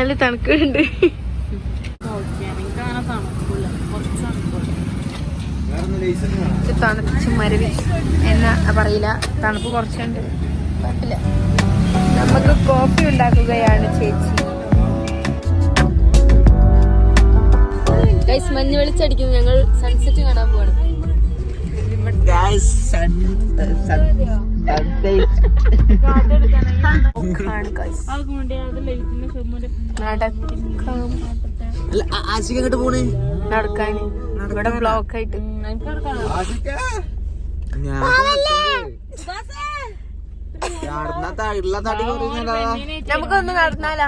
നല്ല തണുക്കുന്നുണ്ട്. തണുപ്പിച്ച് മരവി എന്നാ പറയില്ല, തണുപ്പ് കുറച്ചുണ്ട്, കുഴപ്പമില്ല. നമുക്ക് കോഫി ഉണ്ടാക്കുകയാണ് ചേച്ചി. മഞ്ഞ് വെളിച്ചടിക്കുന്നു. ഞങ്ങൾ സൺസെറ്റ് കാണാൻ പോവാണ്. നടക്കാൻ ഇവിടെ ബ്ലോക്ക് ആയിട്ട് നമുക്കൊന്ന് നടന്നാലാ?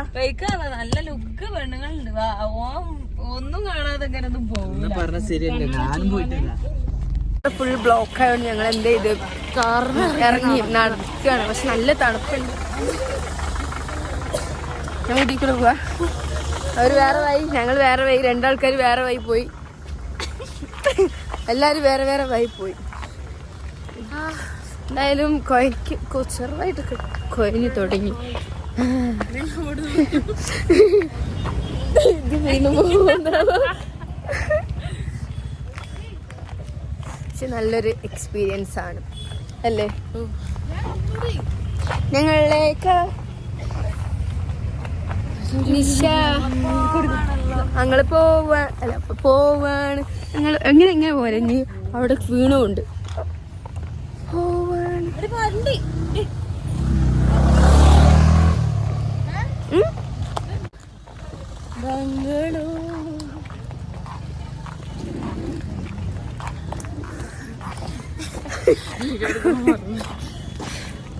നല്ല ലുക്ക് പെണ്ണുങ്ങളുണ്ട്. ഒന്നും കാണാതെ പറഞ്ഞ ശരിയല്ലേ, ഞാനും പോയിട്ടില്ല. ഫുൾ ബ്ലോക്ക് ആയതുകൊണ്ട് ഞങ്ങൾ എന്ത് ചെയ്ത് കാറിന് ഇറങ്ങി നടക്കുകയാണ്. പക്ഷെ നല്ല തണുപ്പുണ്ട്. ഞങ്ങൾ വീട്ടിൽ പോവാ. അവർ വേറെ വഴി, ഞങ്ങൾ വേറെ വഴി, രണ്ടാൾക്കാർ വേറെ വഴി പോയി. എല്ലാരും വേറെ വേറെ വഴി പോയി. എന്തായാലും ചെറുതായിട്ട് കൊയഞ്ഞു തുടങ്ങി. ഇത് വീണു പോകുന്നുണ്ടോ? പക്ഷെ നല്ലൊരു എക്സ്പീരിയൻസ് ആണ് അല്ലേ? ഞങ്ങളിലേക്ക് ഞങ്ങള് പോവാണ്. ഞങ്ങൾ എങ്ങനെ പോരാ, ഇനി അവിടെ വീണുണ്ട്.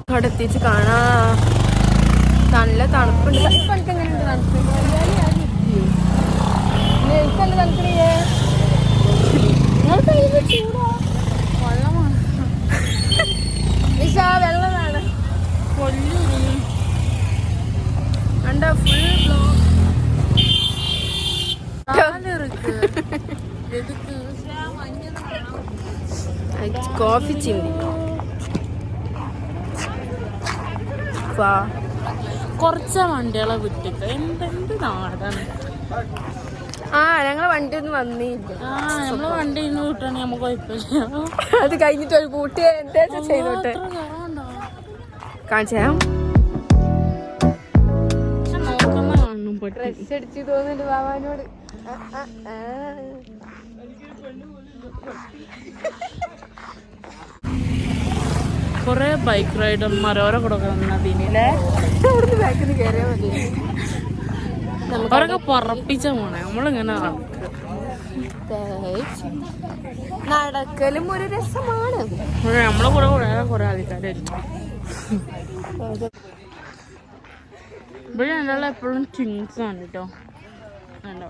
അവിടെ എത്തിച്ച് കാണാ. നല്ല തണുപ്പുണ്ട്. ഇപ്പൊ എനിക്ക് എങ്ങനെയുണ്ട് തണുപ്പ്? എനിക്കല്ല തണുക്കണിയേ. ചൂടാ, വെള്ളമാണ്. നിശാ വെള്ളമാണ്. കണ്ടോ ഫുൾ കോഫി ചിന്തി. കുറച്ച് വണ്ടികളെ വിട്ടിട്ട് എന്തെന്ത് നാടാണ്. ഞങ്ങളെ വണ്ടി ഒന്നും വന്നില്ല. നമ്മളെ വണ്ടി ഇന്ന് വിട്ടാണെങ്കിൽ നമുക്ക് കുഴപ്പമില്ല. അത് കഴിഞ്ഞിട്ട് ഒരു കൂട്ടി എന്താ ചെയ്തോട്ടെ കാണിച്ചാ. ഡ്രസ് അടിച്ചു തോന്നുന്നുണ്ട് ബാബാനോട്. കൊറേ ബൈക്ക് റൈഡർമാർ ഓരോ കൂടെ നദിനില്ലേ. അവിടുന്ന് ബാക്കിൽ നിന്ന് കയറിയാൽ മതി. അവരൊക്കെ പറപ്പിച്ച പോണേ. നമ്മളിങ്ങനെ നടക്കലും ഒരു രസമാണ്. നമ്മളെ കൂടെ കുറെ ആൾക്കാരായിരിക്കും. ഇവിടെ എന്നുള്ള എപ്പോഴും ടിങ്സ് ആണ് കേട്ടോ. കണ്ടോ,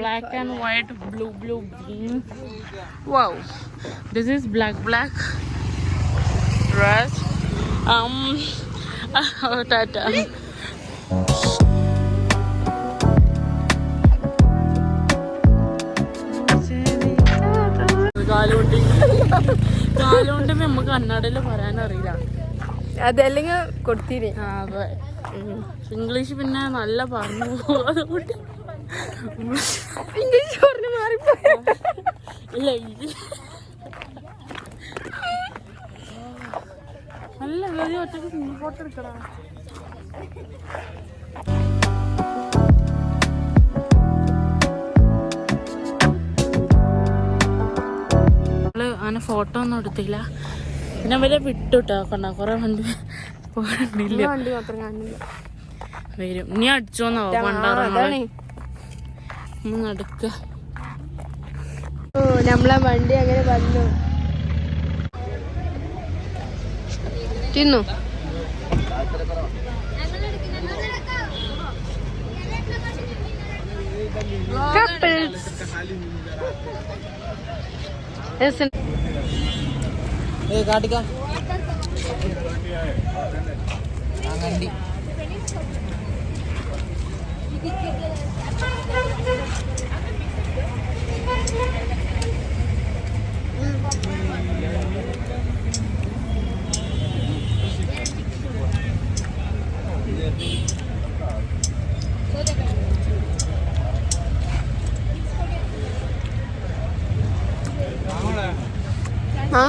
black and white, blue green. Wow, this is black dress. Tata. കാലുകൊണ്ട് നമുക്ക് കന്നഡയില് പറയാനറിയില്ല. അതല്ലെങ്കിൽ കൊടുത്തിരി. അതെ, ഇംഗ്ലീഷ് പിന്നെ നല്ല പറഞ്ഞു. അതുകൊണ്ട് ഇംഗ്ലീഷ് പറഞ്ഞു മാറിപ്പോയ. ഇല്ല, നല്ല ഒറ്റക്ക് സിംഗിൾ ഫോട്ടോ എടുക്കടാ. അങ്ങനെ ഫോട്ടോ ഒന്നും എടുത്തില്ല. പിന്നെ അവരെ വിട്ടുട്ടോ. കണ്ട കൊറേ വണ്ടി പോകണ്ടില്ല. വണ്ടി മാത്രം കാണില്ല. വരും. നീ അടിച്ചോന്നോ പണ്ടാറാണ് നടക്ക. നമ്മളെ വണ്ടി അങ്ങനെ വന്നു. തിന്നു കാട്ടിക്ക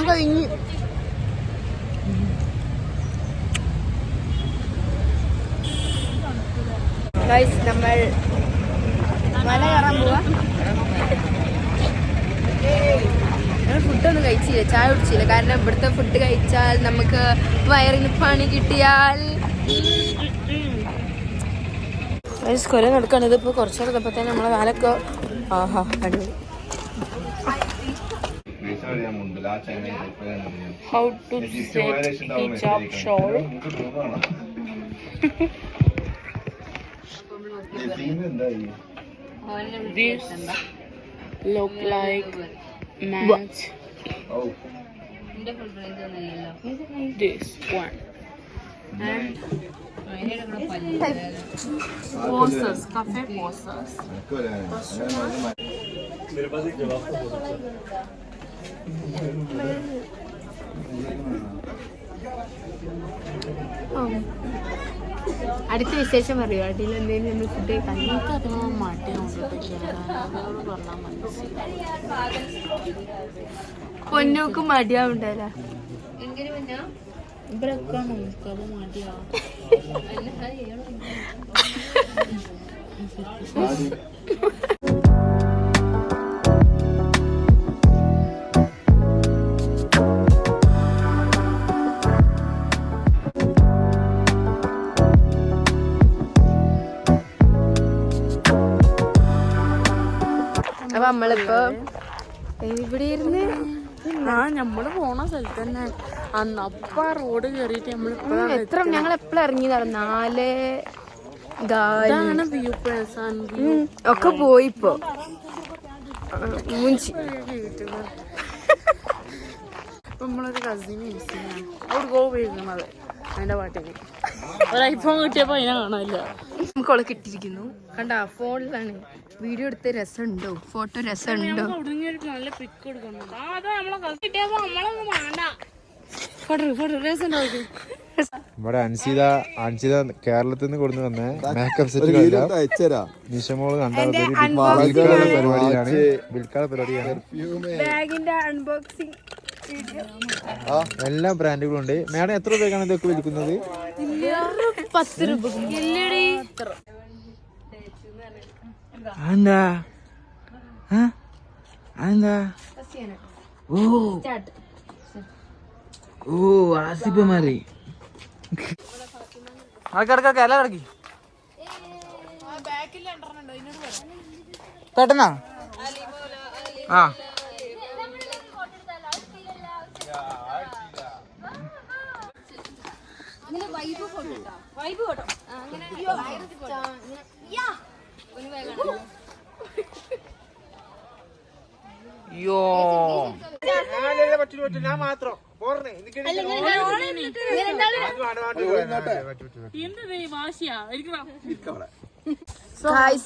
കഴിഞ്ഞു. നമ്മൾ മല കയറാൻ പോവാ. ഞങ്ങൾ ഫുഡൊന്നും കഴിച്ചില്ല, ചായ കുടിച്ചില്ല. കാരണം ഇവിടുത്തെ ഫുഡ് കഴിച്ചാൽ നമുക്ക് വയറിന് പണി കിട്ടിയാൽ കൊല നടക്കാണ്. ഇതിപ്പോ കുറച്ചെടുത്തപ്പോ തന്നെ നമ്മളെ കാലൊക്കെ ആഹാ അടിപൊളി. How to set hijab shawl. This look like match. This one. And posters, cafe posters. അടുത്ത വിശേഷം പറയൂ. അടിയിൽ എന്തെങ്കിലും നമ്മൾ ഫുഡ് കഴിക്കാൻ പൊന്നൂക്ക് മടിയാവുണ്ടല്ലോ. ഇവരൊക്കെ നമുക്കത് മടിയാവും. അപ്പൊ നമ്മളിപ്പോ ഇവിടെ ഇരുന്ന് നമ്മള് പോണ സ്ഥലത്ത് തന്നെ അന്നപ്പ റോഡ് കേറിയിട്ട് ഞങ്ങൾ എപ്പോഴും ഇറങ്ങിയതാണ്. 4 ഒക്കെ പോയിപ്പോ നമ്മളൊരു കസിന് അവിടെ പോയിരിക്കുന്നത് അതിന്റെ പാട്ടിന് ഒരു ഐഫോൺ കിട്ടിയപ്പോ അതിനെ കാണാനില്ല. നമുക്കോളെ കിട്ടിയിരിക്കുന്നു. കണ്ട ഫോണിലാണ് വീഡിയോ എടുത്ത രസമുണ്ടോ, ഫോട്ടോ രസമുണ്ടോ? നല്ല പിക്ക് എടുക്കണം. ഇവിടെ അൻസിത കേരളത്തിൽ നിന്ന് കൊടുത്തു വന്ന മേക്കപ്പ് സെറ്റ് നിഷമോള് കണ്ടാൽ പരിപാടിയാണ്. വിൽക്കാല പരിപാടിയാണ്. എല്ലാ ബ്രാൻഡുകളും ഉണ്ട്. മാഡം എത്ര രൂപയ്ക്കാണ് ഇതൊക്കെ വിൽക്കുന്നത്? 10 രൂപ. എന്താ ഓ ആസിഫ് മാറി ആൾക്കാർക്കൊക്കെ എല്ലാം ഇറക്കി കേട്ടനാ. ആ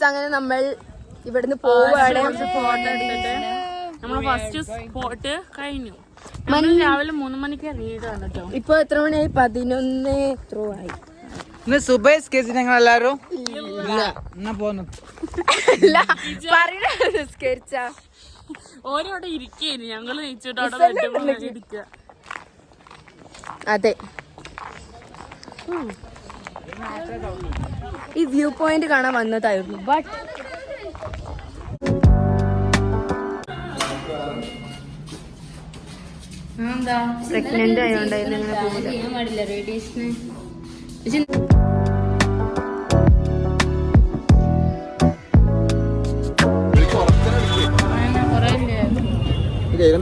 അങ്ങനെ നമ്മൾ ഇവിടുന്ന് പോവാണ്. നമ്മള് ഫസ്റ്റ് സ്പോട്ട് കഴിഞ്ഞു. രാവിലെ 3 മണിക്ക് ഇറങ്ങിയതാണ് കേട്ടോ. ഇപ്പൊ എത്ര മണിയായി? 11 എത്രയോ ആയി. ഞങ്ങൾ എല്ലാരും ഓരോടെ ഇരിക്കേന് ഞങ്ങള് ഇരിക്കുക. അതെ, ഈ വ്യൂ പോയിന്റ് കാണാൻ വന്നതായിരുന്നു. ബട്ട് പ്രഗ്നന്റ് ആയോണ്ടായിരുന്നു അങ്ങനെ പോകില്ല. റേഡിയേഷന്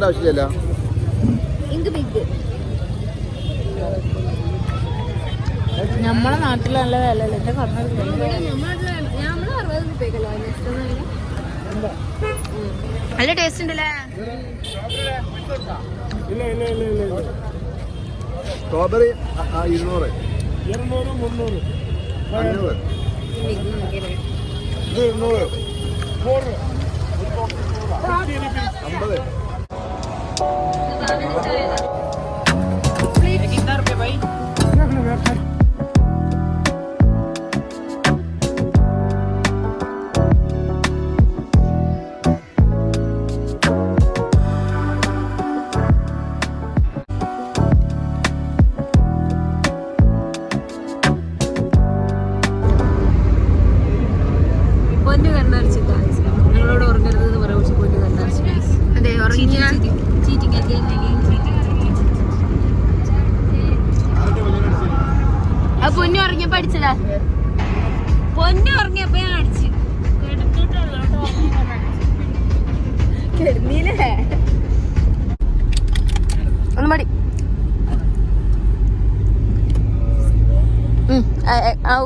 ആവശ്യമില്ല. നമ്മളെ നാട്ടിൽ നല്ല വില അല്ലേ? നല്ല ടേസ്റ്റ് ഉണ്ടല്ലേ? സ്ട്രോബെറി 200, 300, 500, 50. അടിച്ചതാ പൊന്നു ഉറങ്ങിയപ്പോ ഞാൻ അടിച്ചു കിടന്നീലേ ഒന്ന് മടി ഔ